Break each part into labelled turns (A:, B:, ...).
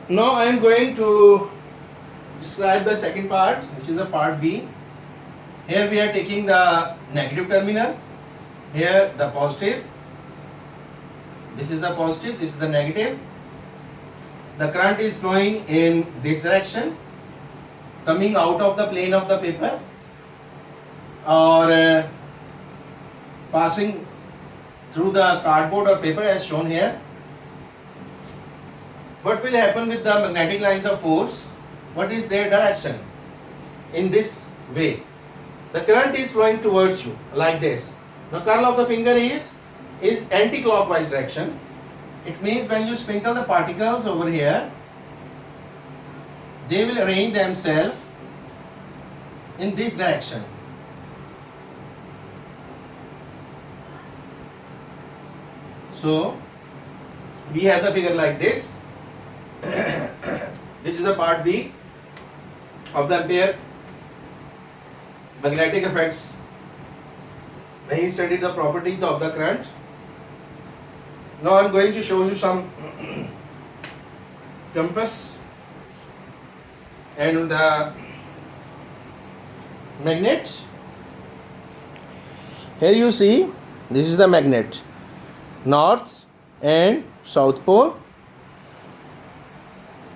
A: Now I am going to describe the second part, which is the part B. Here we are taking the negative terminal, here the positive. This is the positive, this is the negative. The current is flowing in this direction, coming out of the plane of the paper, or passing through the cardboard or paper as shown here. What will happen with the magnetic lines of force? What is their direction? In this way. The current is flowing towards you like this. The curl of the finger is anti-clockwise direction. It means when you sprinkle the particles over here, they will arrange themselves in this direction. So we have the figure like this. This is the part B of the Ampere magnetic effects. When he studied the properties of the current. Now I am going to show you some compass and the magnet. Here you see, this is the magnet, north and south pole.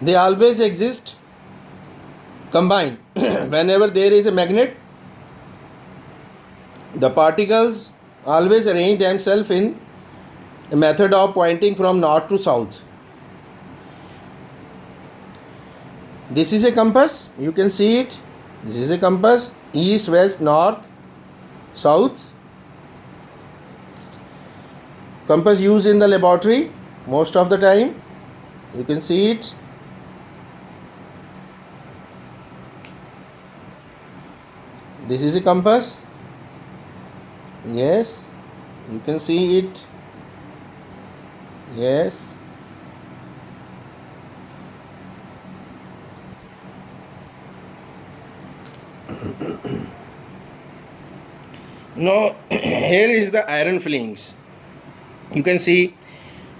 A: They always exist combined. Whenever there is a magnet, the particles always arrange themselves in a method of pointing from north to south. This is a compass, you can see it. This is a compass, east, west, north, south. Compass used in the laboratory most of the time. You can see it. This is a compass. Yes, you can see it. Yes. Now here is the iron fillings. You can see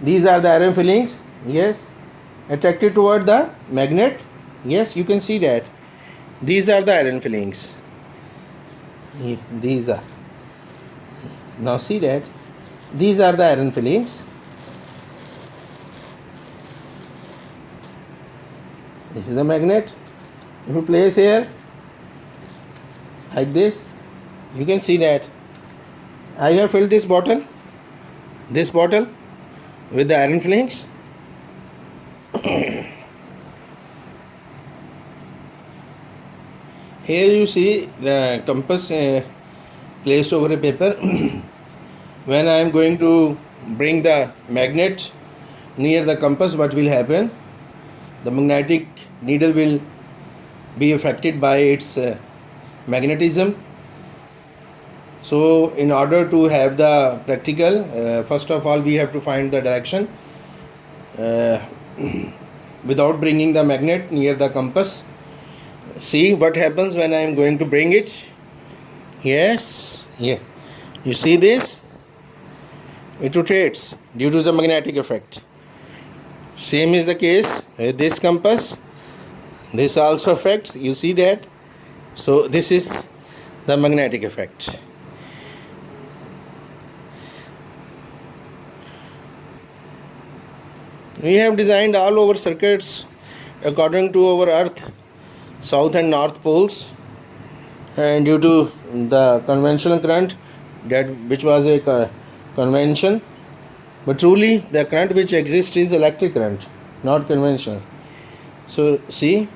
A: these are the iron fillings. Yes, attracted toward the magnet. Yes, you can see that. These are the iron fillings. These are. Now see that. These are the iron fillings. This is the magnet. If you place here like this, you can see that I have filled this bottle with the iron fillings. Here you see the compass placed over a paper. When I am going to bring the magnet near the compass, what will happen? The magnetic needle will be affected by its magnetism. So in order to have the practical, first of all we have to find the direction without bringing the magnet near the compass. See what happens when I am going to bring it. Yes, yeah. You see this? It rotates due to the magnetic effect. Same is the case with this compass. This also affects. You see that? So this is the magnetic effect. We have designed all our circuits according to our Earth, south and north poles, and due to the conventional current, that which was a convention, but truly the current which exists is electric current, not conventional. So see,